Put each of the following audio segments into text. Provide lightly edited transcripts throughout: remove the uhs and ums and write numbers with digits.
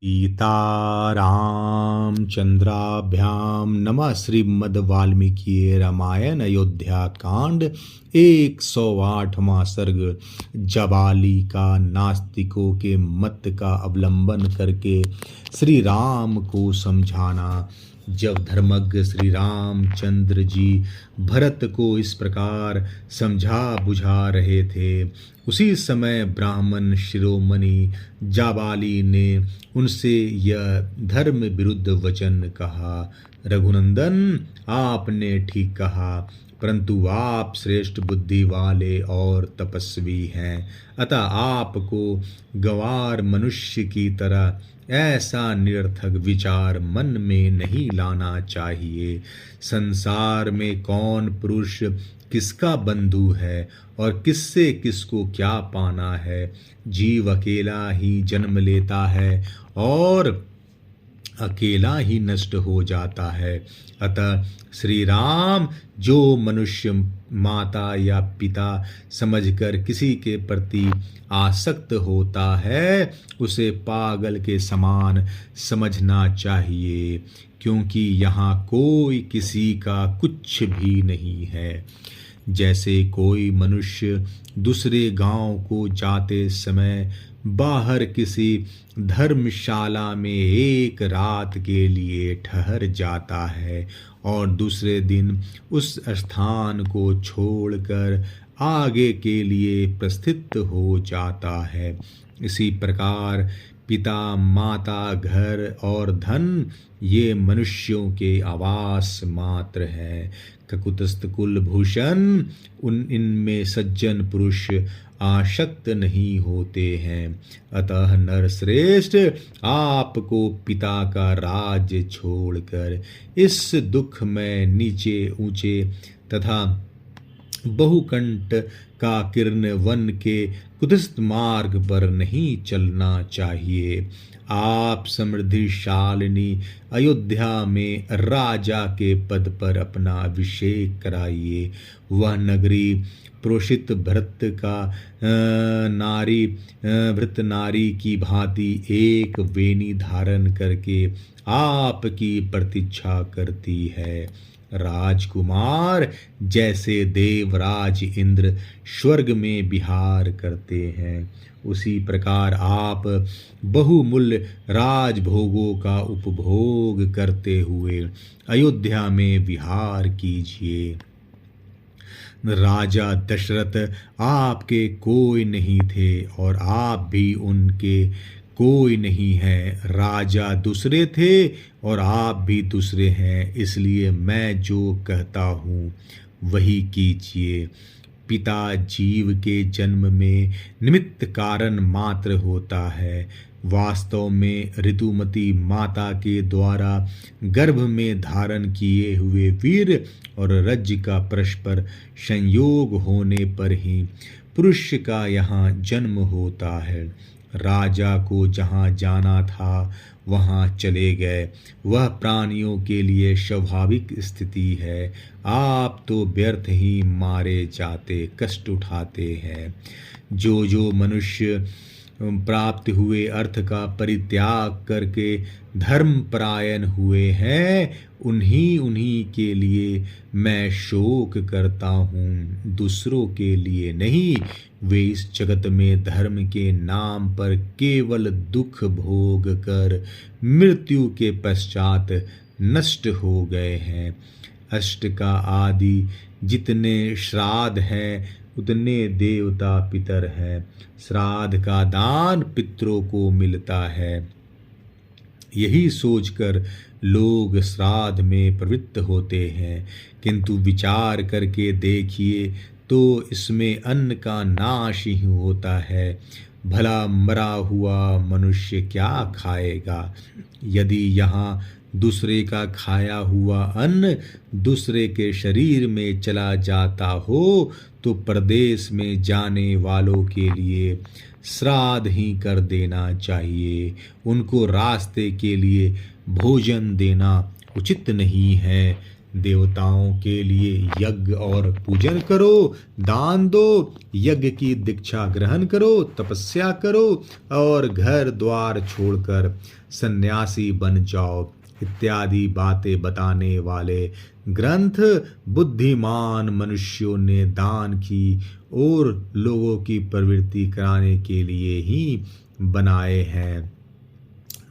सीतारामचंद्राभ्याम नमः। श्रीमद् वाल्मीकि रामायण अयोध्या कांड 108वां सर्ग। जबाली का नास्तिकों के मत का अवलंबन करके श्री राम को समझाना। जब धर्मज्ञ श्री रामचंद्र जी भरत को इस प्रकार समझा बुझा रहे थे, उसी समय ब्राह्मण शिरोमणि जाबाली ने उनसे यह धर्म विरुद्ध वचन कहा। रघुनंदन, आपने ठीक कहा, परंतु आप श्रेष्ठ बुद्धि वाले और तपस्वी हैं, अतः आपको गंवार मनुष्य की तरह ऐसा निरर्थक विचार मन में नहीं लाना चाहिए। संसार में कौन पुरुष किसका बंधु है और किससे किसको क्या पाना है। जीव अकेला ही जन्म लेता है और अकेला ही नष्ट हो जाता है। अतः श्री राम जो मनुष्य माता या पिता समझकर किसी के प्रति आसक्त होता है, उसे पागल के समान समझना चाहिए, क्योंकि यहाँ कोई किसी का कुछ भी नहीं है। जैसे कोई मनुष्य दूसरे गांव को जाते समय बाहर किसी धर्मशाला में एक रात के लिए ठहर जाता है और दूसरे दिन उस स्थान को छोड़कर आगे के लिए प्रस्थित हो जाता है, इसी प्रकार पिता माता घर और धन ये मनुष्यों के आवास मात्र है। ककुतस्थ कुलभूषण इनमें सज्जन पुरुष आसक्त नहीं होते हैं। अतः नरश्रेष्ठ, आपको पिता का राज्य छोड़कर इस दुख में नीचे ऊंचे तथा बहुकंठ का किरण वन के कुत्सित मार्ग पर नहीं चलना चाहिए। आप समृद्धिशालिनी अयोध्या में राजा के पद पर अपना अभिषेक कराइए। वह नगरी प्रोषित भृत नारी की भांति एक वेणी धारण करके आपकी प्रतीक्षा करती है। राजकुमार जैसे देवराज इंद्र स्वर्ग में विहार करते हैं, उसी प्रकार आप बहुमूल्य राजभोगों का उपभोग करते हुए अयोध्या में विहार कीजिए। राजा दशरथ आपके कोई नहीं थे और आप भी उनके कोई नहीं है। राजा दूसरे थे और आप भी दूसरे हैं, इसलिए मैं जो कहता हूँ वही कीजिए। पिता जीव के जन्म में निमित्त कारण मात्र होता है। वास्तव में ऋतुमती माता के द्वारा गर्भ में धारण किए हुए वीर और रज्ज का परस्पर संयोग होने पर ही पुरुष का यहाँ जन्म होता है। राजा को जहाँ जाना था वहाँ चले गए, वह प्राणियों के लिए स्वाभाविक स्थिति है। आप तो व्यर्थ ही मारे जाते कष्ट उठाते हैं। जो मनुष्य प्राप्त हुए अर्थ का परित्याग करके धर्म परायण हुए हैं, उन्हीं के लिए मैं शोक करता हूँ, दूसरों के लिए नहीं। वे इस जगत में धर्म के नाम पर केवल दुख भोग कर मृत्यु के पश्चात नष्ट हो गए हैं। अष्ट का आदि जितने श्राद्ध हैं उतने देवता पितर हैं। श्राद्ध का दान पितरों को मिलता है। यही सोचकर लोग श्राद्ध में प्रवृत्त होते हैं, किंतु विचार करके देखिए तो इसमें अन्न का नाश ही होता है। भला मरा हुआ मनुष्य क्या खाएगा? यदि यहाँ दूसरे का खाया हुआ अन्न दूसरे के शरीर में चला जाता हो तो परदेश में जाने वालों के लिए श्राद्ध ही कर देना चाहिए। उनको रास्ते के लिए भोजन देना उचित नहीं है। देवताओं के लिए यज्ञ और पूजन करो, दान दो, यज्ञ की दीक्षा ग्रहण करो, तपस्या करो और घर द्वार छोड़कर सन्यासी बन जाओ इत्यादि बातें बताने वाले ग्रंथ बुद्धिमान मनुष्यों ने दान की और लोगों की प्रवृत्ति कराने के लिए ही बनाए हैं।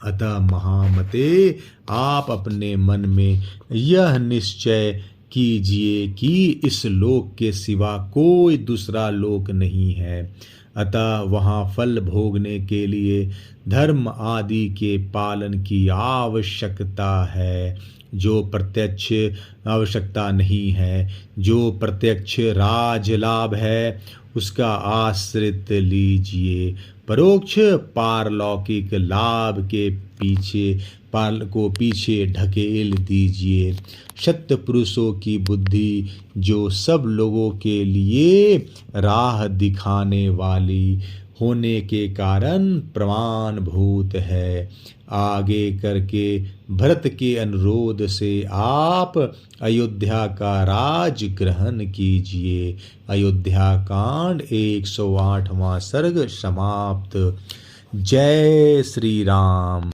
अतः महामते, आप अपने मन में यह निश्चय कीजिए कि इस लोक के सिवा कोई दूसरा लोक नहीं है। अतः वहाँ फल भोगने के लिए धर्म आदि के पालन की आवश्यकता है, जो प्रत्यक्ष आवश्यकता नहीं है। जो प्रत्यक्ष राज लाभ है उसका आश्रित लीजिए, परोक्ष पारलौकिक लाभ के पीछे ढकेल दीजिए। सत्य पुरुषों की बुद्धि जो सब लोगों के लिए राह दिखाने वाली होने के कारण प्रमाणभूत है। आगे करके भरत के अनुरोध से आप अयोध्या का राज ग्रहण कीजिए। अयोध्या कांड 108वां सर्ग समाप्त। जय श्री राम।